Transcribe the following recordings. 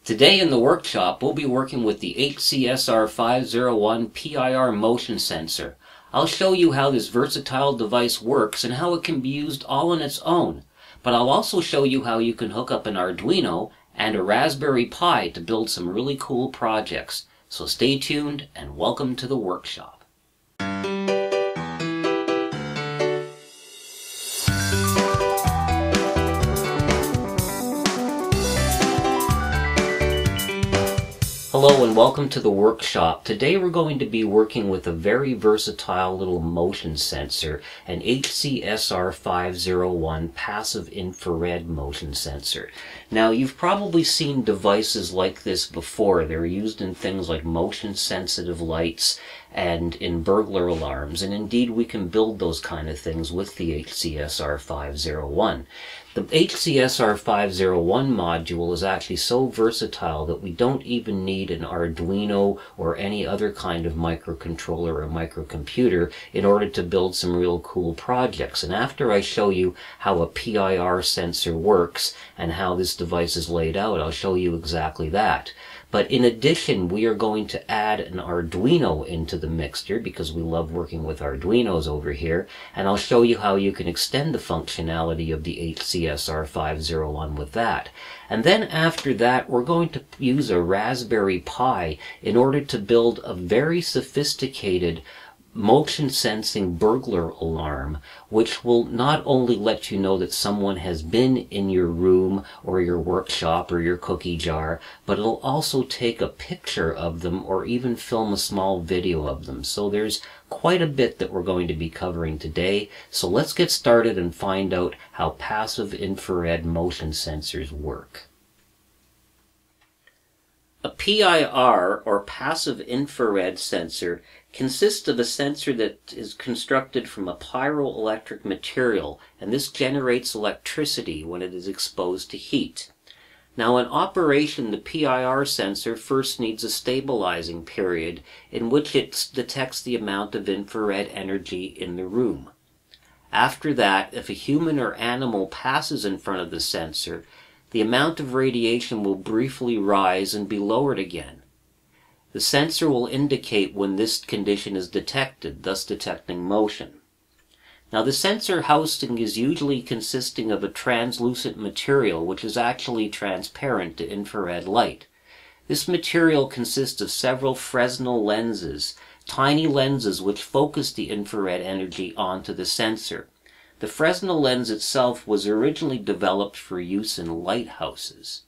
Today in the workshop, we'll be working with the HC-SR501 PIR motion sensor. I'll show you how this versatile device works and how it can be used all on its own. But I'll also show you how you can hook up an Arduino and a Raspberry Pi to build some really cool projects. So stay tuned and welcome to the workshop. Hello and welcome to the workshop. Today we're going to be working with a very versatile little motion sensor, an HC-SR501 passive infrared motion sensor. Now you've probably seen devices like this before. They're used in things like motion sensitive lights and in burglar alarms, and indeed we can build those kind of things with the HC-SR501. The HC-SR501 module is actually so versatile that we don't even need an Arduino or any other kind of microcontroller or microcomputer in order to build some real cool projects. And after I show you how a PIR sensor works and how this device is laid out, I'll show you exactly that. But in addition, we are going to add an Arduino into the mixture because we love working with Arduinos over here, and I'll show you how you can extend the functionality of the HC-SR501 with that. And then after that, we're going to use a Raspberry Pi in order to build a very sophisticated motion sensing burglar alarm, which will not only let you know that someone has been in your room or your workshop or your cookie jar, but it'll also take a picture of them or even film a small video of them. So there's quite a bit that we're going to be covering today. So let's get started and find out how passive infrared motion sensors work. A PIR, or passive infrared sensor, consists of a sensor that is constructed from a pyroelectric material, and this generates electricity when it is exposed to heat. Now in operation, the PIR sensor first needs a stabilizing period in which it detects the amount of infrared energy in the room. After that, if a human or animal passes in front of the sensor, the amount of radiation will briefly rise and be lowered again. The sensor will indicate when this condition is detected, thus detecting motion. Now the sensor housing is usually consisting of a translucent material which is actually transparent to infrared light. This material consists of several Fresnel lenses, tiny lenses which focus the infrared energy onto the sensor. The Fresnel lens itself was originally developed for use in lighthouses.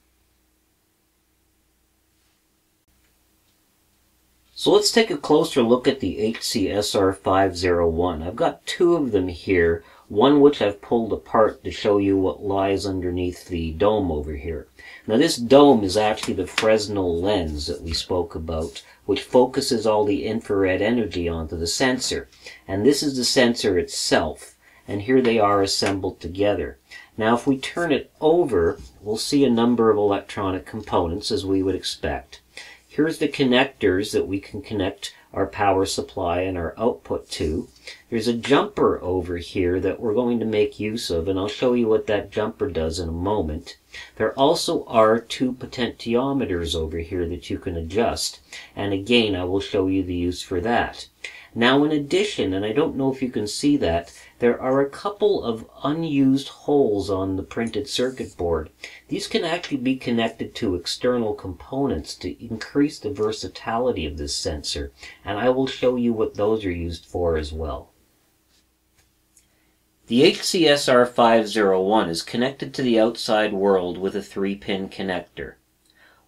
So let's take a closer look at the HC-SR501. I've got two of them here, one which I've pulled apart to show you what lies underneath the dome over here. Now this dome is actually the Fresnel lens that we spoke about, which focuses all the infrared energy onto the sensor. And this is the sensor itself. And here they are assembled together. Now if we turn it over, we'll see a number of electronic components as we would expect. Here's the connectors that we can connect our power supply and our output to. There's a jumper over here that we're going to make use of, and I'll show you what that jumper does in a moment. There also are two potentiometers over here that you can adjust, and again I will show you the use for that. Now in addition, and I don't know if you can see that, there are a couple of unused holes on the printed circuit board. These can actually be connected to external components to increase the versatility of this sensor, and I will show you what those are used for as well. The HC-SR501 is connected to the outside world with a 3-pin connector.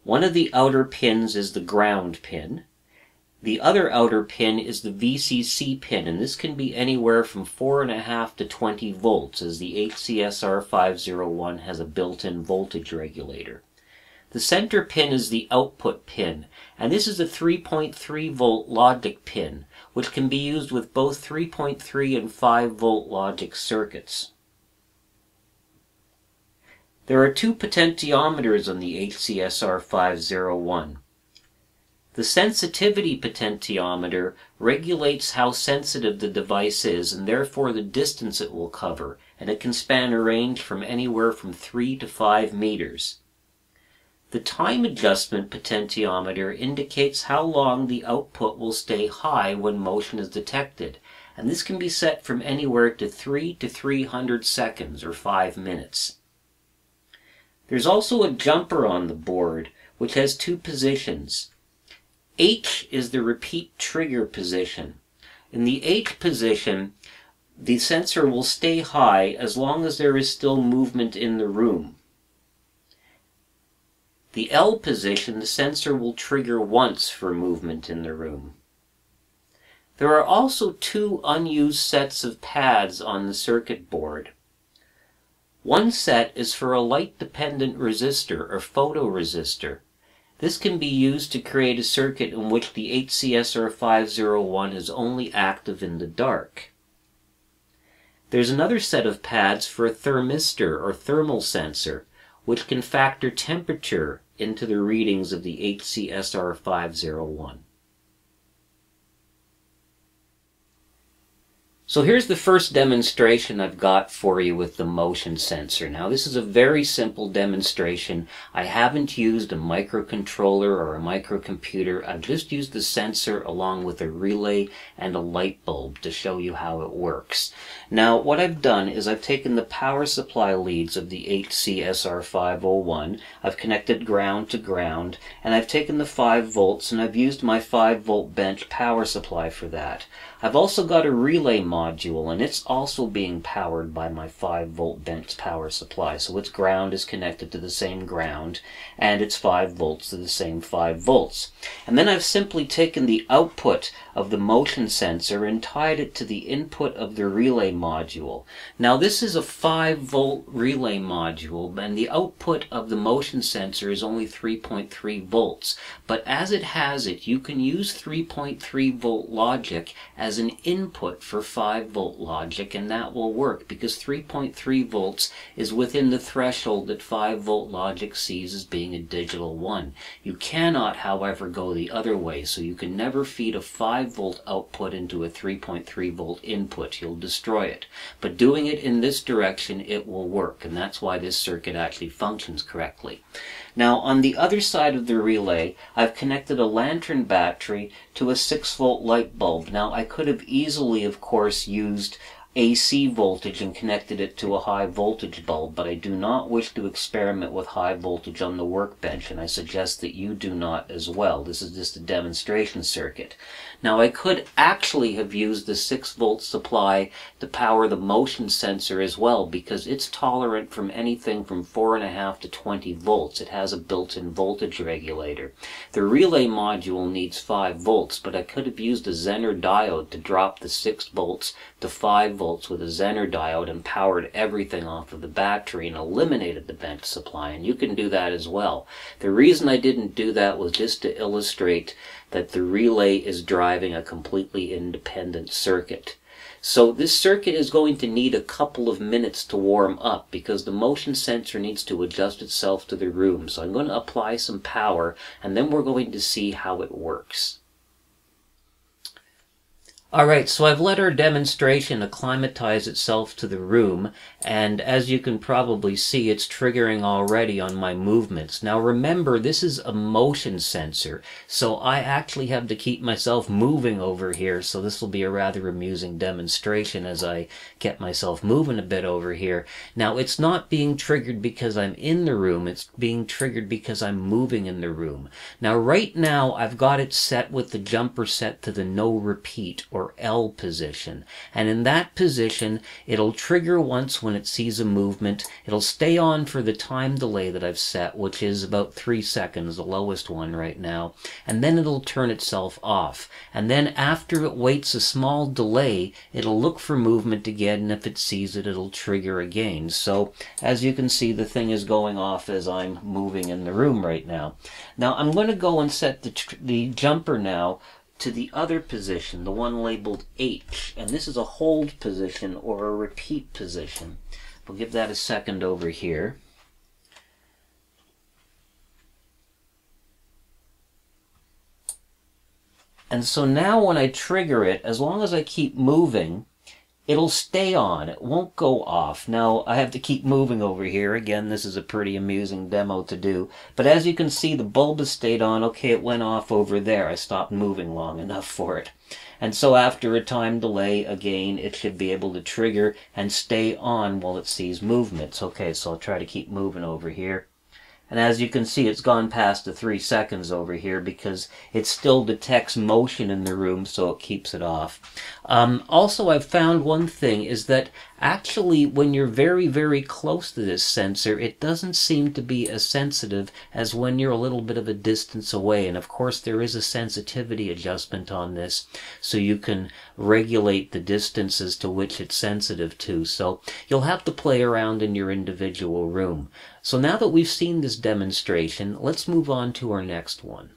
One of the outer pins is the ground pin. The other outer pin is the VCC pin, and this can be anywhere from 4.5 to 20 volts, as the HC-SR501 has a built-in voltage regulator. The center pin is the output pin, and this is a 3.3 volt logic pin, which can be used with both 3.3 and 5 volt logic circuits. There are two potentiometers on the HC-SR501. The sensitivity potentiometer regulates how sensitive the device is and therefore the distance it will cover, and it can span a range from anywhere from 3 to 5 meters. The time adjustment potentiometer indicates how long the output will stay high when motion is detected, and this can be set from anywhere to 3 to 300 seconds or 5 minutes. There's also a jumper on the board which has two positions. H is the repeat trigger position. In the H position, the sensor will stay high as long as there is still movement in the room. The L position, the sensor will trigger once for movement in the room. There are also two unused sets of pads on the circuit board. One set is for a light-dependent resistor or photoresistor. This can be used to create a circuit in which the HC-SR501 is only active in the dark. There's another set of pads for a thermistor or thermal sensor, which can factor temperature into the readings of the HC-SR501. So here's the first demonstration I've got for you with the motion sensor. Now this is a very simple demonstration. I haven't used a microcontroller or a microcomputer. I've just used the sensor along with a relay and a light bulb to show you how it works. Now what I've done is I've taken the power supply leads of the HC-SR501, I've connected ground to ground, and I've taken the 5 volts and I've used my 5-volt bench power supply for that. I've also got a relay module, and it's also being powered by my 5-volt bench power supply. So its ground is connected to the same ground, and its 5 volts to the same 5 volts. And then I've simply taken the output of the motion sensor and tied it to the input of the relay module. Now this is a 5-volt relay module, and the output of the motion sensor is only 3.3 volts. But as it has it, you can use 3.3-volt logic as an input for 5-volt logic, and that will work because 3.3 volts is within the threshold that 5-volt logic sees as being a digital 1. You cannot, however, go the other way, so you can never feed a 5-volt output into a 3.3-volt input. You'll destroy it. But doing it in this direction, it will work, and that's why this circuit actually functions correctly. Now, on the other side of the relay, I've connected a lantern battery to a 6-volt light bulb. Now, I could have easily, of course, used AC voltage and connected it to a high voltage bulb, but I do not wish to experiment with high voltage on the workbench, and I suggest that you do not as well. This is just a demonstration circuit. Now I could actually have used the 6-volt supply to power the motion sensor as well, because it's tolerant from anything from 4.5 to 20 volts. It has a built-in voltage regulator. The relay module needs 5 volts, but I could have used a Zener diode to drop the 6 volts to 5 volts with a Zener diode and powered everything off of the battery and eliminated the bench supply, and you can do that as well. The reason I didn't do that was just to illustrate that the relay is driving a completely independent circuit. So this circuit is going to need a couple of minutes to warm up because the motion sensor needs to adjust itself to the room. So I'm going to apply some power and then we're going to see how it works. Alright, so I've let our demonstration acclimatize itself to the room, and as you can probably see, it's triggering already on my movements. Now remember, this is a motion sensor, so I actually have to keep myself moving over here, so this will be a rather amusing demonstration as I get myself moving a bit over here. Now it's not being triggered because I'm in the room, it's being triggered because I'm moving in the room. Now right now I've got it set with the jumper set to the no repeat, or L position, and in that position it'll trigger once when it sees a movement. It'll stay on for the time delay that I've set, which is about 3 seconds, the lowest one right now, and then it'll turn itself off. And then after it waits a small delay, it'll look for movement again, and if it sees it, it'll trigger again. So as you can see, the thing is going off as I'm moving in the room right now. Now I'm going to go and set the jumper now to the other position, the one labeled H, and this is a hold position or a repeat position. We'll give that a second over here. And so now when I trigger it, as long as I keep moving, it'll stay on. It won't go off. Now, I have to keep moving over here. Again, this is a pretty amusing demo to do. But as you can see, the bulb has stayed on. Okay, it went off over there. I stopped moving long enough for it. And so after a time delay, again, it should be able to trigger and stay on while it sees movements. Okay, so I'll try to keep moving over here. And as you can see, it's gone past the 3 seconds over here because it still detects motion in the room, so it keeps it off. Also, I've found one thing is that actually when you're very, very close to this sensor, it doesn't seem to be as sensitive as when you're a little bit of a distance away. And of course, there is a sensitivity adjustment on this, so you can regulate the distances to which it's sensitive to. So you'll have to play around in your individual room. So now that we've seen this demonstration, let's move on to our next one.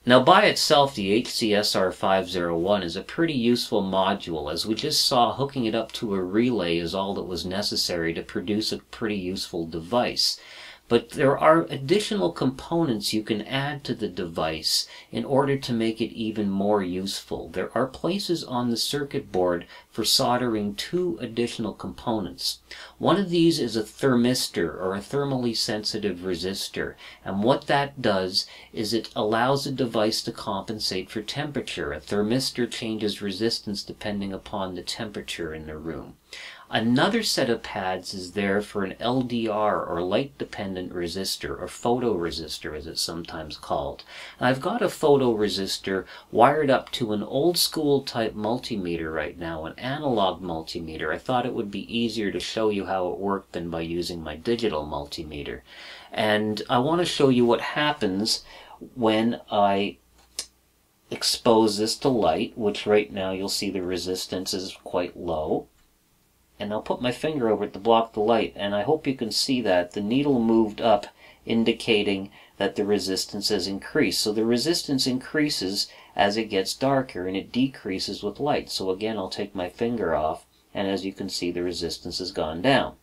Now by itself, the HC-SR501 is a pretty useful module. As we just saw, hooking it up to a relay is all that was necessary to produce a pretty useful device. But there are additional components you can add to the device in order to make it even more useful. There are places on the circuit board for soldering 2 additional components. One of these is a thermistor, or a thermally sensitive resistor. And what that does is it allows the device to compensate for temperature. A thermistor changes resistance depending upon the temperature in the room. Another set of pads is there for an LDR, or light-dependent resistor, or photoresistor as it's sometimes called. And I've got a photoresistor wired up to an old-school type multimeter right now, an analog multimeter. I thought it would be easier to show you how it worked than by using my digital multimeter. And I want to show you what happens when I expose this to light, which right now you'll see the resistance is quite low. And I'll put my finger over it to block the light, and I hope you can see that. The needle moved up, indicating that the resistance has increased. So the resistance increases as it gets darker, and it decreases with light. So again, I'll take my finger off, and as you can see, the resistance has gone down.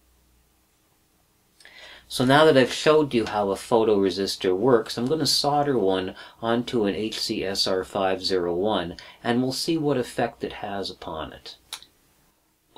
So now that I've showed you how a photoresistor works, I'm going to solder one onto an HC-SR501, and we'll see what effect it has upon it.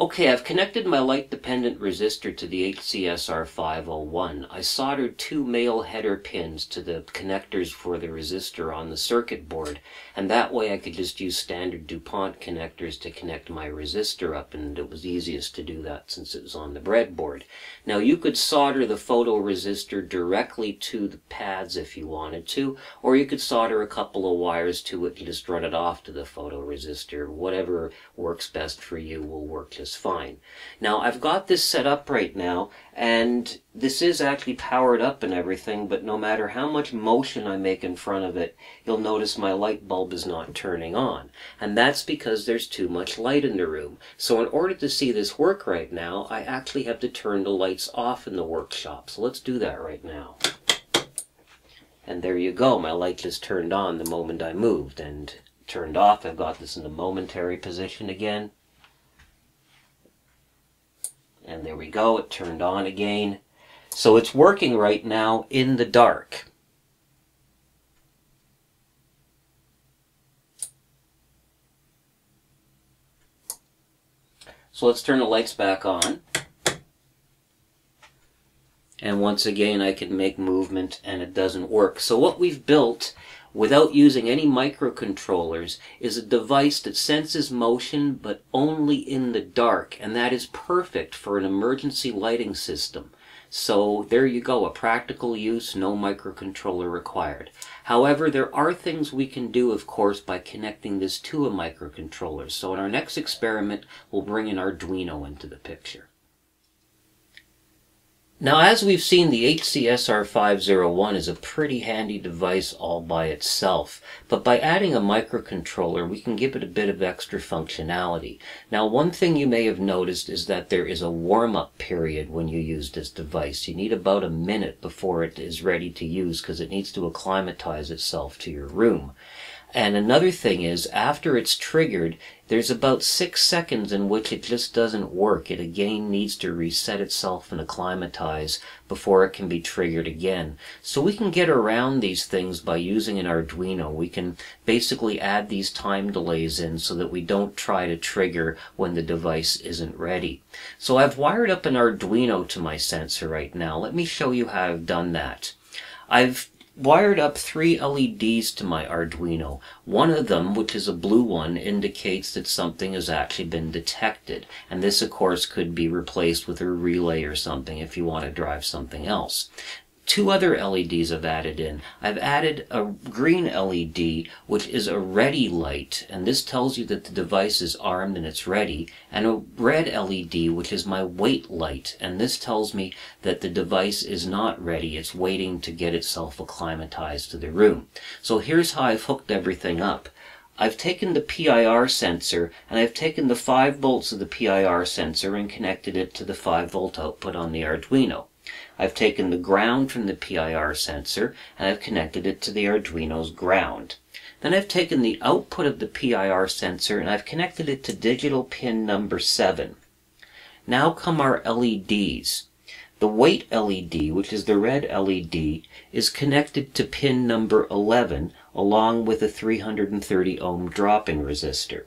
Okay, I've connected my light-dependent resistor to the HC-SR501. I soldered 2 male header pins to the connectors for the resistor on the circuit board, and that way I could just use standard DuPont connectors to connect my resistor up, and it was easiest to do that since it was on the breadboard. Now you could solder the photoresistor directly to the pads if you wanted to, or you could solder a couple of wires to it and just run it off to the photoresistor. Whatever works best for you will work just fine. Now I've got this set up right now, and this is actually powered up and everything, but no matter how much motion I make in front of it, you'll notice my light bulb is not turning on. And that's because there's too much light in the room. So in order to see this work right now, I actually have to turn the lights off in the workshop. So let's do that right now. And there you go, my light just turned on the moment I moved, and turned off. I've got this in a momentary position again. And there we go, it turned on again. So it's working right now in the dark. So let's turn the lights back on. And once again I can make movement and it doesn't work. So what we've built without using any microcontrollers is a device that senses motion but only in the dark, and that is perfect for an emergency lighting system. So there you go, a practical use, no microcontroller required. However, there are things we can do, of course, by connecting this to a microcontroller. So in our next experiment, we'll bring an Arduino into the picture. Now, as we've seen, the HC-SR501 is a pretty handy device all by itself, but by adding a microcontroller, we can give it a bit of extra functionality. Now, one thing you may have noticed is that there is a warm-up period when you use this device. You need about a minute before it is ready to use because it needs to acclimatize itself to your room. And another thing is, after it's triggered, there's about 6 seconds in which it just doesn't work. It again needs to reset itself and acclimatize before it can be triggered again. So we can get around these things by using an Arduino. We can basically add these time delays in so that we don't try to trigger when the device isn't ready. So I've wired up an Arduino to my sensor right now. Let me show you how I've done that. I've wired up 3 LEDs to my Arduino. One of them, which is a blue one, indicates that something has actually been detected. And this, of course, could be replaced with a relay or something if you want to drive something else. 2 other LEDs I've added in. I've added a green LED, which is a ready light, and this tells you that the device is armed and it's ready, and a red LED, which is my wait light, and this tells me that the device is not ready. It's waiting to get itself acclimatized to the room. So here's how I've hooked everything up. I've taken the PIR sensor, and I've taken the 5 volts of the PIR sensor and connected it to the 5-volt output on the Arduino. I've taken the ground from the PIR sensor and I've connected it to the Arduino's ground. Then I've taken the output of the PIR sensor and I've connected it to digital pin number 7. Now come our LEDs. The wait LED, which is the red LED, is connected to pin number 11 along with a 330 ohm dropping resistor.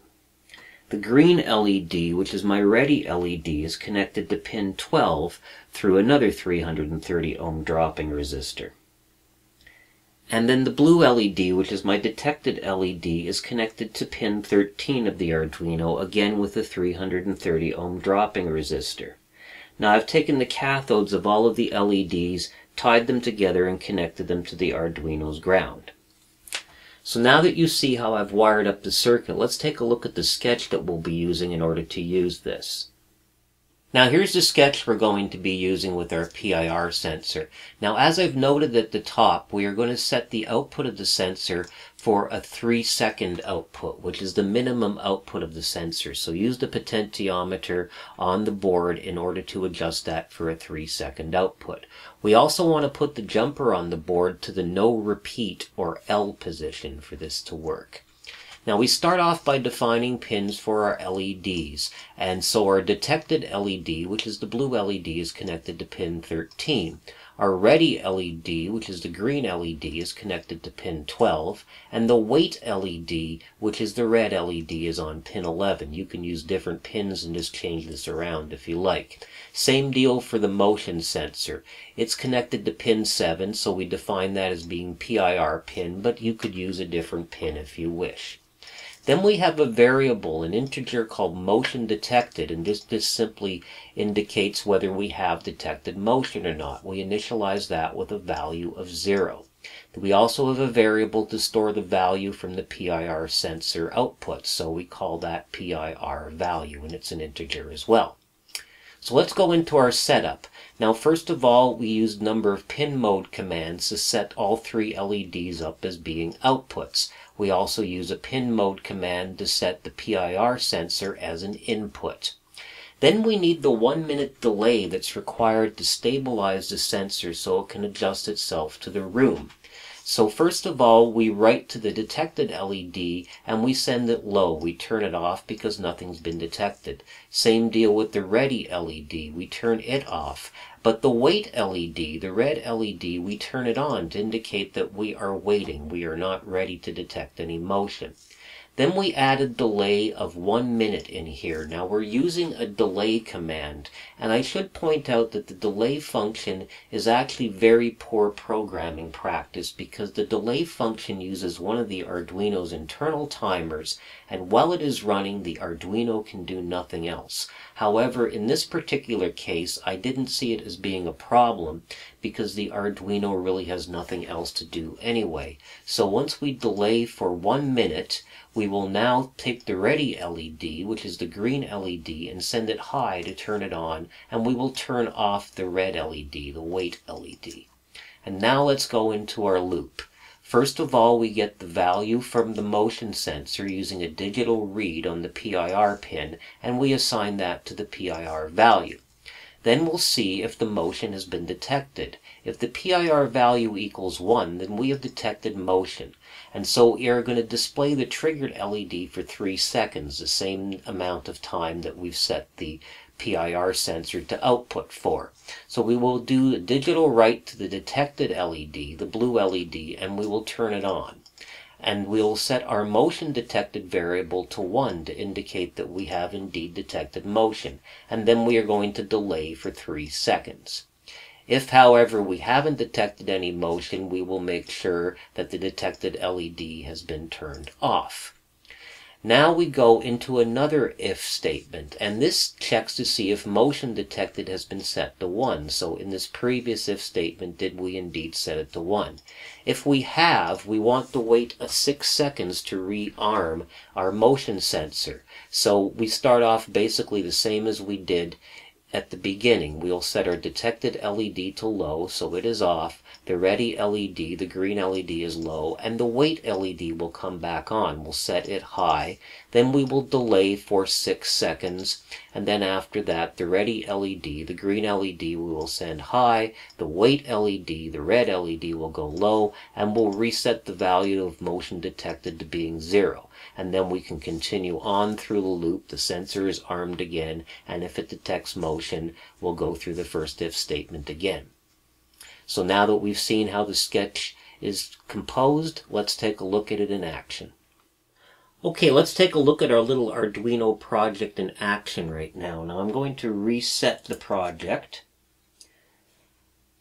The green LED, which is my ready LED, is connected to pin 12 through another 330 ohm dropping resistor. And then the blue LED, which is my detected LED, is connected to pin 13 of the Arduino, again with a 330 ohm dropping resistor. Now I've taken the cathodes of all of the LEDs, tied them together, and connected them to the Arduino's ground. So now that you see how I've wired up the circuit, let's take a look at the sketch that we'll be using in order to use this. Now here's the sketch we're going to be using with our PIR sensor. Now as I've noted at the top, we are going to set the output of the sensor for a 3-second output, which is the minimum output of the sensor. So use the potentiometer on the board in order to adjust that for a 3-second output. We also want to put the jumper on the board to the no repeat or L position for this to work. Now we start off by defining pins for our LEDs, and so our detected LED, which is the blue LED, is connected to pin 13. Our ready LED, which is the green LED, is connected to pin 12, and the wait LED, which is the red LED, is on pin 11. You can use different pins and just change this around if you like. Same deal for the motion sensor. It's connected to pin 7, so we define that as being PIR pin, but you could use a different pin if you wish. Then we have a variable, an integer called motion detected, and this simply indicates whether we have detected motion or not. We initialize that with a value of 0. We also have a variable to store the value from the PIR sensor output, so we call that PIR value, and it's an integer as well. So let's go into our setup. Now first of all, we use number of pin mode commands to set all 3 LEDs up as being outputs. We also use a pin mode command to set the PIR sensor as an input. Then we need the 1-minute delay that's required to stabilize the sensor so it can adjust itself to the room. So first of all, we write to the detected LED and we send it low. We turn it off because nothing's been detected. Same deal with the ready LED. We turn it off. But the wait LED, the red LED, we turn it on to indicate that we are waiting. We are not ready to detect any motion. Then we add a delay of 1 minute in here. Now we're using a delay command, and I should point out that the delay function is actually very poor programming practice because the delay function uses one of the Arduino's internal timers, and while it is running, the Arduino can do nothing else. However, in this particular case, I didn't see it as being a problem because the Arduino really has nothing else to do anyway. So once we delay for 1 minute, we will now take the ready LED, which is the green LED, and send it high to turn it on, and we will turn off the red LED, the wait LED. And now let's go into our loop. First of all, we get the value from the motion sensor using a digital read on the PIR pin, and we assign that to the PIR value. Then we'll see if the motion has been detected. If the PIR value equals 1, then we have detected motion. And so we are going to display the triggered LED for 3 seconds, the same amount of time that we've set the PIR sensor to output for. So we will do a digital write to the detected LED, the blue LED, and we will turn it on. And we'll set our motion detected variable to 1 to indicate that we have indeed detected motion. And then we are going to delay for 3 seconds. If, however, we haven't detected any motion, we will make sure that the detected LED has been turned off. Now we go into another if statement, and this checks to see if motion detected has been set to 1. So in this previous if statement, did we indeed set it to 1? If we have, we want to wait 6 seconds to rearm our motion sensor. So we start off basically the same as we did at the beginning. We'll set our detected LED to low, so it is off. The ready LED, the green LED, is low, and the wait LED will come back on. We'll set it high. Then we will delay for 6 seconds, and then after that, the ready LED, the green LED, we will send high. The wait LED, the red LED, will go low, and we'll reset the value of motion detected to being 0. And then we can continue on through the loop. The sensor is armed again, and if it detects motion, we'll go through the first if statement again. So now that we've seen how the sketch is composed, let's take a look at it in action. Okay, let's take a look at our little Arduino project in action right now. Now I'm going to reset the project.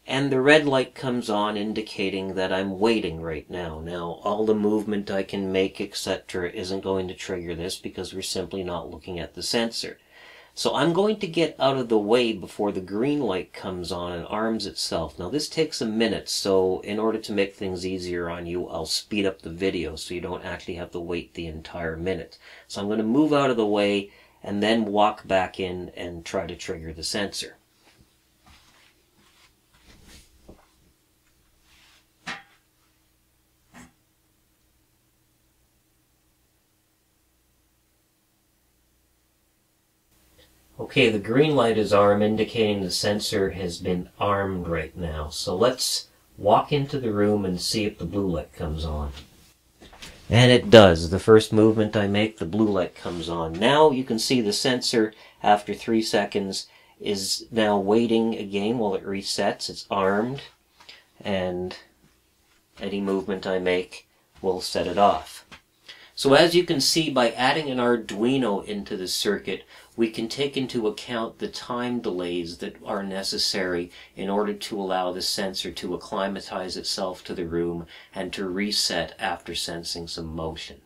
And the red light comes on indicating that I'm waiting right now. Now, all the movement I can make, etc., isn't going to trigger this because we're simply not looking at the sensor. So I'm going to get out of the way before the green light comes on and arms itself. Now this takes a minute, so in order to make things easier on you, I'll speed up the video so you don't actually have to wait the entire minute. So I'm going to move out of the way and then walk back in and try to trigger the sensor. Okay, the green light is armed, indicating the sensor has been armed right now. So let's walk into the room and see if the blue light comes on. And it does. The first movement I make, the blue light comes on. Now you can see the sensor, after 3 seconds, is now waiting again while it resets. It's armed, and any movement I make will set it off. So as you can see, by adding an Arduino into the circuit, we can take into account the time delays that are necessary in order to allow the sensor to acclimatize itself to the room and to reset after sensing some motion.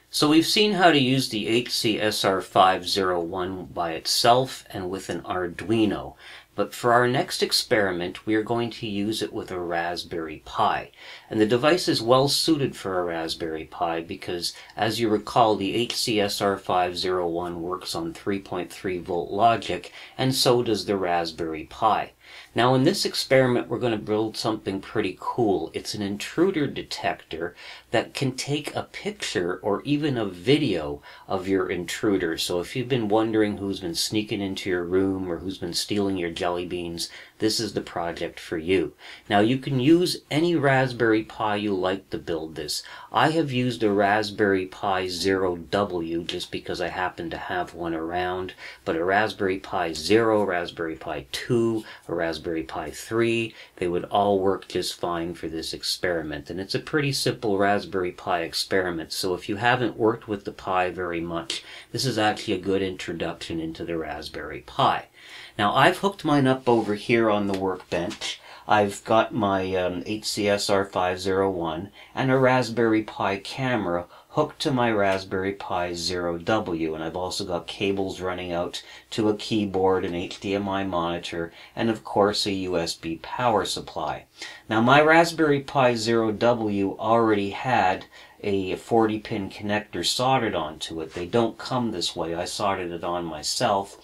So we've seen how to use the HC-SR501 by itself and with an Arduino. But for our next experiment, we are going to use it with a Raspberry Pi. And the device is well suited for a Raspberry Pi because, as you recall, the HC-SR501 works on 3.3 volt logic, and so does the Raspberry Pi. Now in this experiment, we're going to build something pretty cool. It's an intruder detector that can take a picture or even a video of your intruder. So if you've been wondering who's been sneaking into your room or who's been stealing your jelly beans, this is the project for you. Now you can use any Raspberry Pi you like to build this. I have used a Raspberry Pi 0W just because I happen to have one around, but a Raspberry Pi 0, Raspberry Pi 2, a Raspberry Pi 3, they would all work just fine for this experiment. And it's a pretty simple Raspberry Pi experiment, so if you haven't worked with the Pi very much, this is actually a good introduction into the Raspberry Pi. Now I've hooked mine up over here on the workbench. I've got my HC-SR501 and a Raspberry Pi camera hooked to my Raspberry Pi 0W, and I've also got cables running out to a keyboard, an HDMI monitor, and of course a USB power supply. Now my Raspberry Pi 0W already had a 40-pin connector soldered onto it. They don't come this way. I soldered it on myself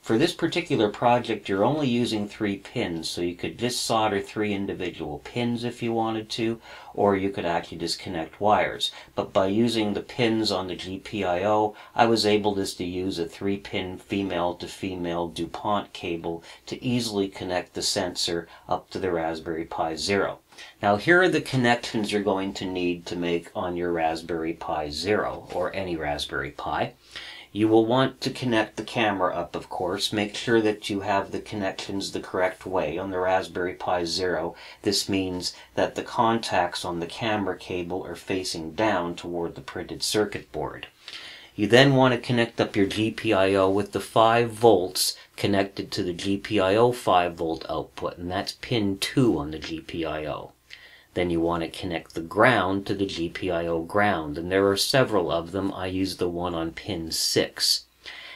For this particular project, you're only using 3 pins, so you could just solder 3 individual pins if you wanted to, or you could actually disconnect wires. But by using the pins on the GPIO, I was able just to use a 3-pin female-to-female DuPont cable to easily connect the sensor up to the Raspberry Pi Zero. Now here are the connections you're going to need to make on your Raspberry Pi Zero, or any Raspberry Pi. You will want to connect the camera up, of course. Make sure that you have the connections the correct way. On the Raspberry Pi Zero, this means that the contacts on the camera cable are facing down toward the printed circuit board. You then want to connect up your GPIO with the 5 volts connected to the GPIO 5-volt output, and that's pin 2 on the GPIO. Then you want to connect the ground to the GPIO ground, and there are several of them. I use the one on pin 6.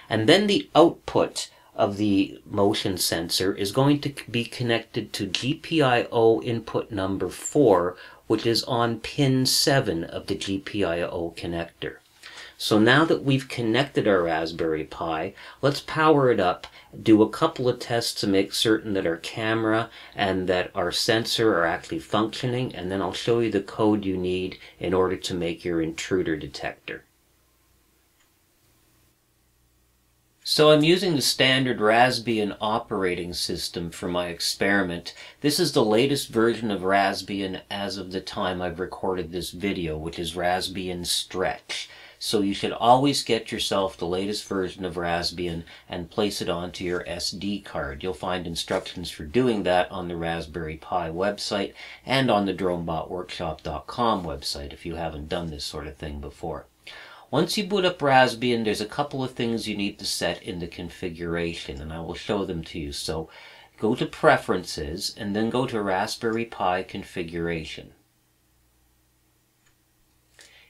And then the output of the motion sensor is going to be connected to GPIO input number 4, which is on pin 7 of the GPIO connector. So now that we've connected our Raspberry Pi, let's power it up, do a couple of tests to make certain that our camera and that our sensor are actually functioning, and then I'll show you the code you need in order to make your intruder detector. So I'm using the standard Raspbian operating system for my experiment. This is the latest version of Raspbian as of the time I've recorded this video, which is Raspbian Stretch. So you should always get yourself the latest version of Raspbian and place it onto your SD card. You'll find instructions for doing that on the Raspberry Pi website and on the DronebotWorkshop.com website if you haven't done this sort of thing before. Once you boot up Raspbian, there's a couple of things you need to set in the configuration, and I will show them to you. So go to Preferences and then go to Raspberry Pi Configuration.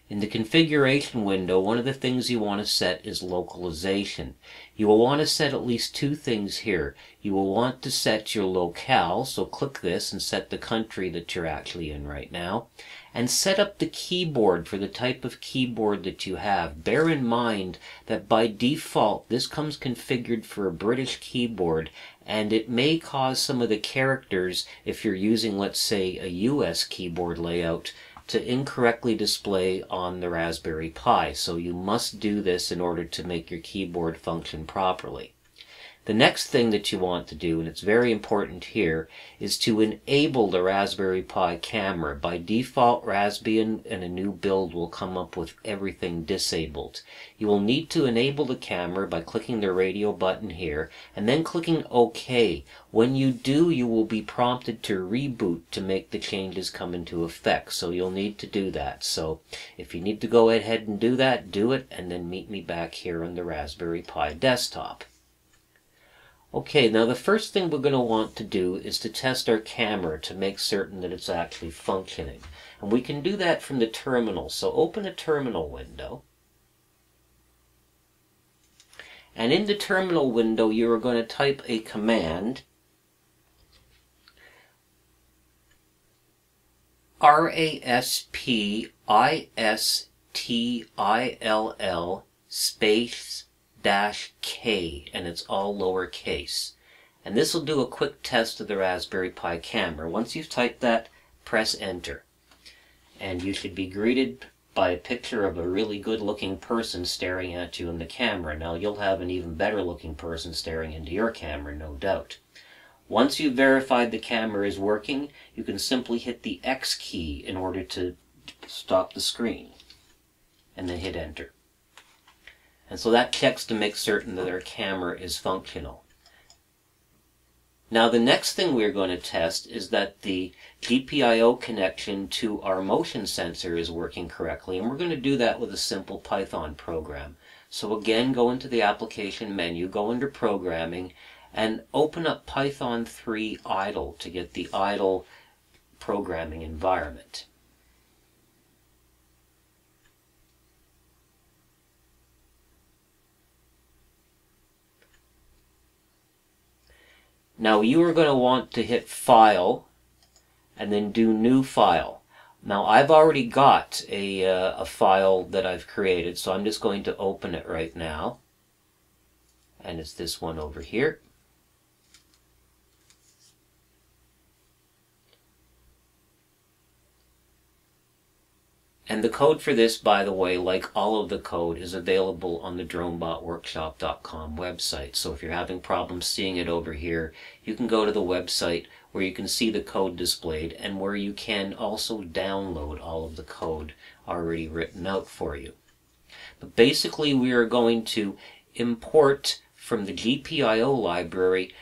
In the configuration window, one of the things you want to set is localization. You will want to set at least 2 things here. You will want to set your locale, so click this and set the country that you're actually in right now. And set up the keyboard for the type of keyboard that you have. Bear in mind that by default this comes configured for a British keyboard, and it may cause some of the characters, if you're using, let's say, a US keyboard layout, to incorrectly display on the Raspberry Pi, so you must do this in order to make your keyboard function properly. The next thing that you want to do, and it's very important here, is to enable the Raspberry Pi camera. By default, Raspbian and a new build will come up with everything disabled. You will need to enable the camera by clicking the radio button here, and then clicking OK. When you do, you will be prompted to reboot to make the changes come into effect, so you'll need to do that. So if you need to go ahead and do that, do it, and then meet me back here on the Raspberry Pi desktop. Okay, now the first thing we're going to want to do is to test our camera to make certain that it's actually functioning. And we can do that from the terminal. So open a terminal window. And in the terminal window, you are going to type a command, RASPISTILL space -K, and it's all lowercase. And this will do a quick test of the Raspberry Pi camera. Once you've typed that, press enter. And you should be greeted by a picture of a really good looking person staring at you in the camera. Now you'll have an even better looking person staring into your camera, no doubt. Once you've verified the camera is working, you can simply hit the X key in order to stop the screen, and then hit enter. And so that checks to make certain that our camera is functional. Now the next thing we're going to test is that the GPIO connection to our motion sensor is working correctly, and we're going to do that with a simple Python program. So again, go into the application menu, go under programming, and open up Python 3 idle to get the idle programming environment. Now you are going to want to hit File and then do New File. Now I've already got a file that I've created, so I'm just going to open it right now. and it's this one over here. And the code for this, by the way, like all of the code, is available on the DronebotWorkshop.com website. So if you're having problems seeing it over here, you can go to the website where you can see the code displayed and where you can also download all of the code already written out for you. But basically we are going to import from the GPIO library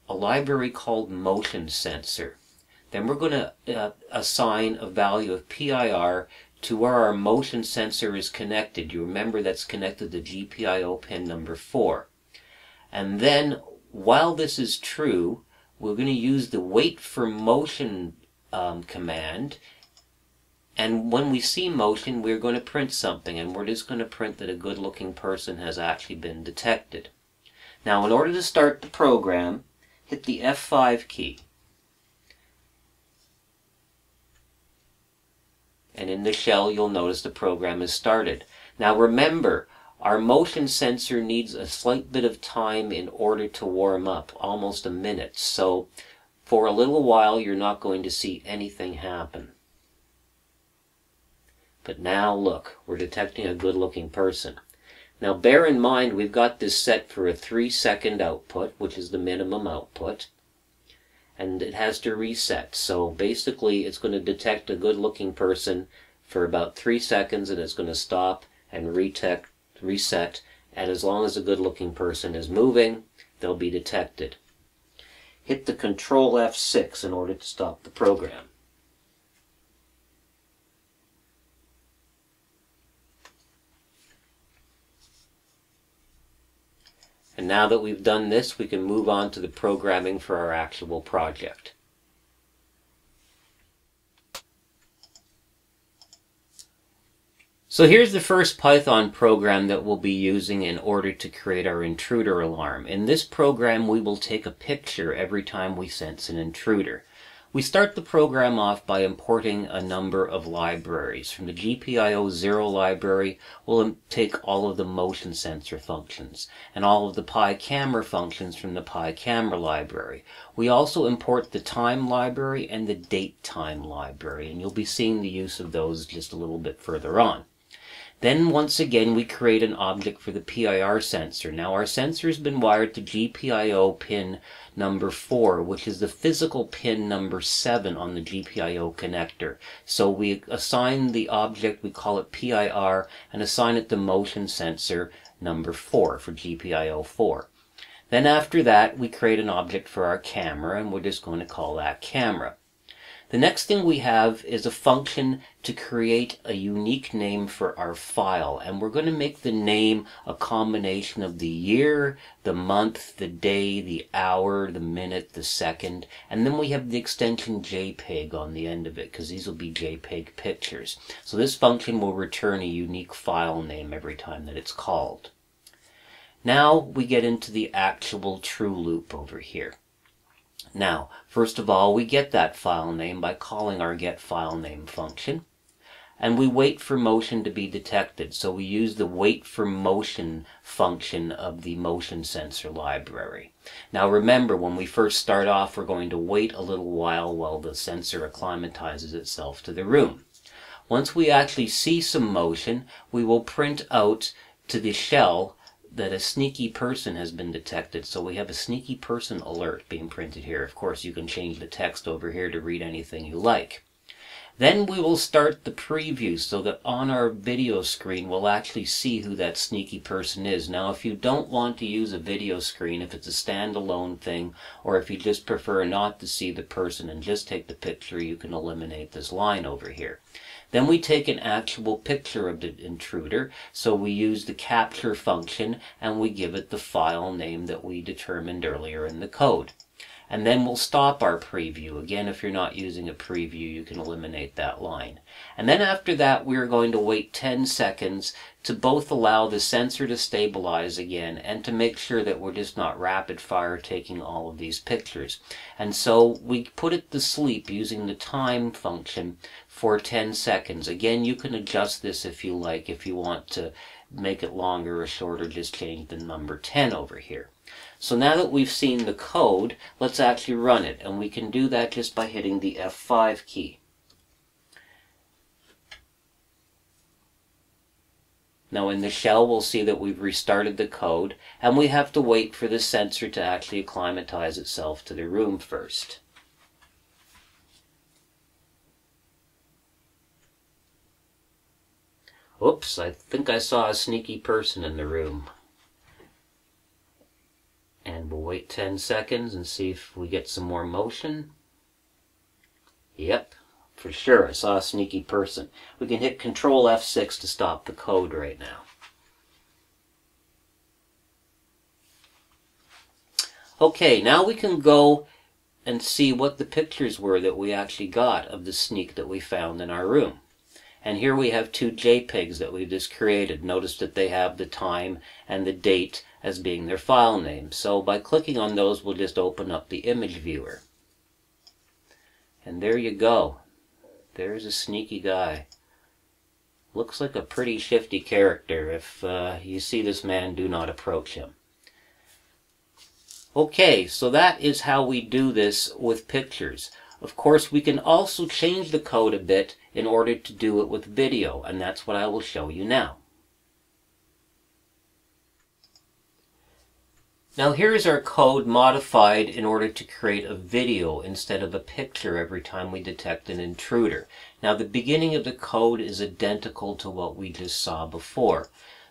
a library called motion sensor. Then we're going to assign a value of PIR to where our motion sensor is connected. You remember that's connected to GPIO pin number 4. And then, while this is true, we're going to use the wait for motion command. And when we see motion, we're going to print something. And we're just going to print that a good-looking person has actually been detected. Now, in order to start the program, hit the F5 key. And in the shell, you'll notice the program is started. Now remember, our motion sensor needs a slight bit of time in order to warm up, almost a minute. So for a little while, you're not going to see anything happen. But now look, we're detecting a good-looking person. Now bear in mind, we've got this set for a 3-second output, which is the minimum output. And it has to reset. So basically it's going to detect a good-looking person for about 3 seconds, and it's going to stop and reset, and as long as a good-looking person is moving, they'll be detected. Hit the Control F6 in order to stop the program. And now that we've done this, we can move on to the programming for our actual project. So here's the first Python program that we'll be using in order to create our intruder alarm. In this program, we will take a picture every time we sense an intruder. We start the program off by importing a number of libraries. From the GPIO 0 library, we'll take all of the motion sensor functions and all of the PI camera functions from the PI camera library. We also import the time library and the date time library, and you'll be seeing the use of those just a little bit further on. Then once again we create an object for the PIR sensor. Now our sensor has been wired to GPIO pin number 4, which is the physical pin number 7 on the GPIO connector. So we assign the object, we call it PIR, and assign it the motion sensor number 4 for GPIO 4. Then after that we create an object for our camera, and we're just going to call that camera. The next thing we have is a function to create a unique name for our file, and we're going to make the name a combination of the year, the month, the day, the hour, the minute, the second, and then we have the extension JPEG on the end of it, because these will be JPEG pictures. So this function will return a unique file name every time that it's called. Now we get into the actual true loop over here. Now, first of all, we get that file name by calling our getFileName function, and we wait for motion to be detected. So we use the waitForMotion function of the motion sensor library. Now remember, when we first start off, we're going to wait a little while the sensor acclimatizes itself to the room. Once we actually see some motion, we will print out to the shell that a sneaky person has been detected. So we have a sneaky person alert being printed here. Of course, you can change the text over here to read anything you like. Then we will start the preview so that on our video screen we'll actually see who that sneaky person is. Now if you don't want to use a video screen, if it's a standalone thing, or if you just prefer not to see the person and just take the picture, you can eliminate this line over here. Then we take an actual picture of the intruder, so we use the capture function and we give it the file name that we determined earlier in the code. And then we'll stop our preview. Again, if you're not using a preview, you can eliminate that line. And then after that, we're going to wait 10 seconds to both allow the sensor to stabilize again and to make sure that we're just not rapid fire taking all of these pictures. And so we put it to sleep using the time function for 10 seconds. Again, you can adjust this if you like. If you want to make it longer or shorter, just change the number 10 over here. So now that we've seen the code, let's actually run it. And we can do that just by hitting the F5 key. Now in the shell, we'll see that we've restarted the code, and we have to wait for the sensor to actually acclimatize itself to the room first. Oops, I think I saw a sneaky person in the room. And we'll wait 10 seconds and see if we get some more motion. Yep, for sure, I saw a sneaky person. We can hit Control F6 to stop the code right now. Okay, now we can go and see what the pictures were that we actually got of the sneak that we found in our room. And here we have two JPEGs that we just created. Notice that they have the time and the date as being their file name. So by clicking on those, we'll just open up the image viewer. And there you go. There's a sneaky guy. Looks like a pretty shifty character. If you see this man, do not approach him. Okay, so that is how we do this with pictures. Of course, we can also change the code a bit in order to do it with video, and that's what I will show you now. Now here's our code modified in order to create a video instead of a picture every time we detect an intruder. Now the beginning of the code is identical to what we just saw before.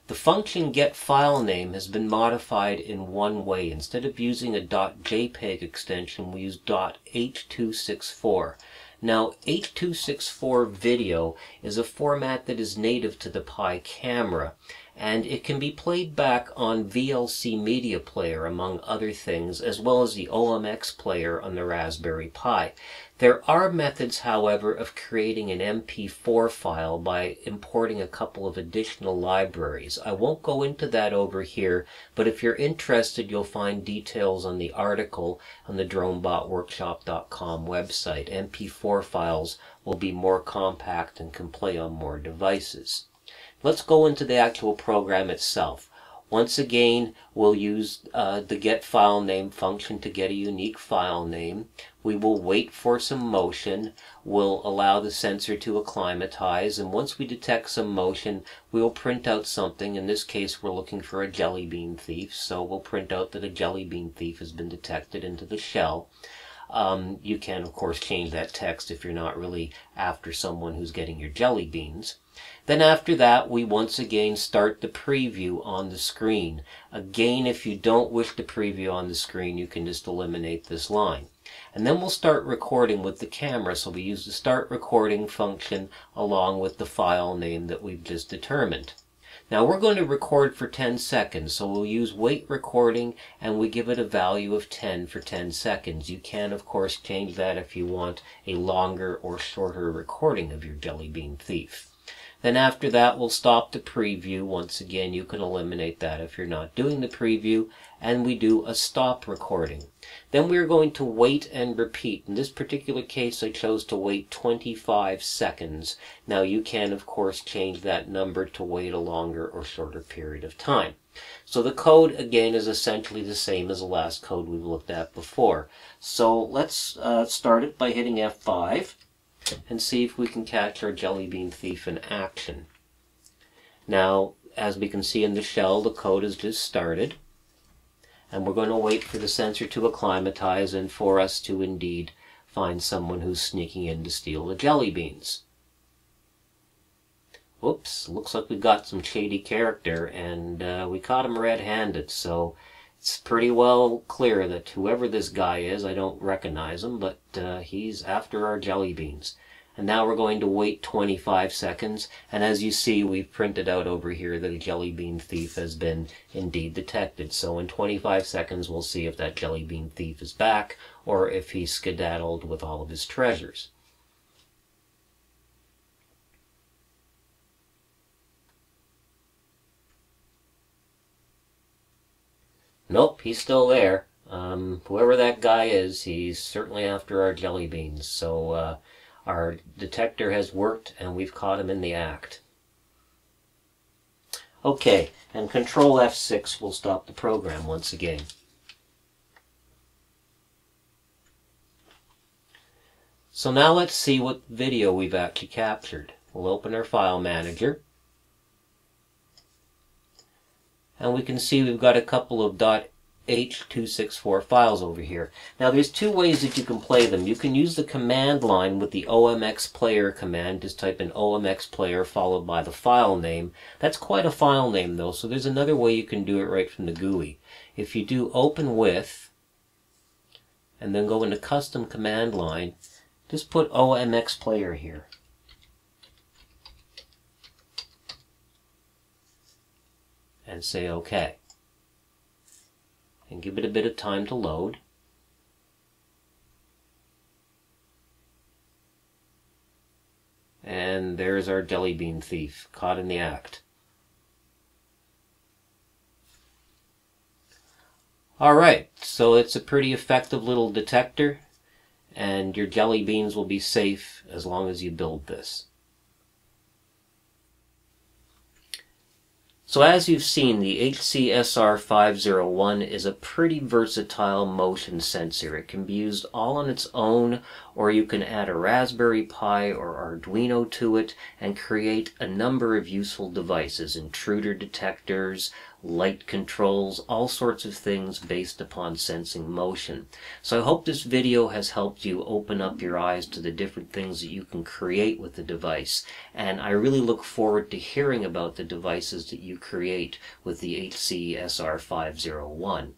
The function getFileName has been modified in one way. Instead of using a .jpeg extension, we use .h.264. Now, H.264 video is a format that is native to the Pi camera, and it can be played back on VLC Media Player, among other things, as well as the OMX player on the Raspberry Pi. There are methods, however, of creating an MP4 file by importing a couple of additional libraries. I won't go into that over here, but if you're interested, you'll find details on the article on the DronebotWorkshop.com website. MP4 files will be more compact and can play on more devices. Let's go into the actual program itself. Once again, we'll use the getFileName function to get a unique file name. We will wait for some motion. We'll allow the sensor to acclimatize, and once we detect some motion, we'll print out something. In this case, we're looking for a jelly bean thief, so we'll print out that a jelly bean thief has been detected into the shell. You can, of course, change that text if you're not really after someone who's getting your jelly beans. Then after that, we once again start the preview on the screen. Again, if you don't wish the preview on the screen, you can just eliminate this line. And then we'll start recording with the camera, so we use the start recording function along with the file name that we've just determined. Now we're going to record for 10 seconds, so we'll use wait recording, and we give it a value of 10 for 10 seconds. You can, of course, change that if you want a longer or shorter recording of your jelly bean thief. Then after that, we'll stop the preview. Once again, you can eliminate that if you're not doing the preview, and we do a stop recording. Then we're going to wait and repeat. In this particular case, I chose to wait 25 seconds. Now you can, of course, change that number to wait a longer or shorter period of time. So the code, again, is essentially the same as the last code we've looked at before. So let's start it by hitting F5. And see if we can catch our jelly bean thief in action. Now, as we can see in the shell, the code has just started. And we're going to wait for the sensor to acclimatize and for us to indeed find someone who's sneaking in to steal the jelly beans. Whoops, looks like we got some shady character, and we caught him red-handed, so it's pretty well clear that whoever this guy is, I don't recognize him, but he's after our jelly beans. And now we're going to wait 25 seconds, and as you see, we've printed out over here that a jelly bean thief has been indeed detected. So in 25 seconds, we'll see if that jelly bean thief is back, or if he's skedaddled with all of his treasures. Nope, he's still there. Whoever that guy is, he's certainly after our jelly beans. So our detector has worked, and we've caught him in the act. Okay, and Control F6 will stop the program once again. So now let's see what video we've actually captured. We'll open our file manager. And we can see we've got a couple of .h.264 files over here. Now there's two ways that you can play them. You can use the command line with the OMX player command. Just type in OMX player followed by the file name. That's quite a file name though, so there's another way you can do it right from the GUI. If you do open with, and then go into custom command line, just put OMX player here. And say OK. And give it a bit of time to load. And there's our jelly bean thief, caught in the act. Alright, so it's a pretty effective little detector, and your jelly beans will be safe as long as you build this. So as you've seen, the HC-SR501 is a pretty versatile motion sensor. It can be used all on its own, or you can add a Raspberry Pi or Arduino to it and create a number of useful devices, intruder detectors, light controls, all sorts of things based upon sensing motion. So I hope this video has helped you open up your eyes to the different things that you can create with the device. And I really look forward to hearing about the devices that you create with the HC-SR501.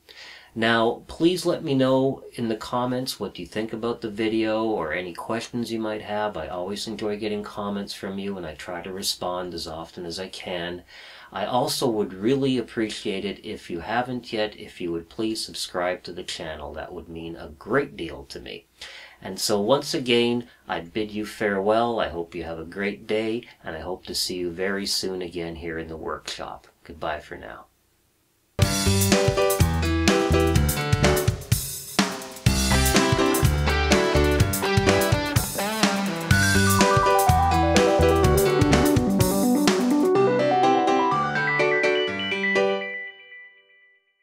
Now, please let me know in the comments what you think about the video or any questions you might have. I always enjoy getting comments from you, and I try to respond as often as I can. I also would really appreciate it if you haven't yet, if you would please subscribe to the channel. That would mean a great deal to me. And so once again, I bid you farewell. I hope you have a great day, and I hope to see you very soon again here in the workshop. Goodbye for now.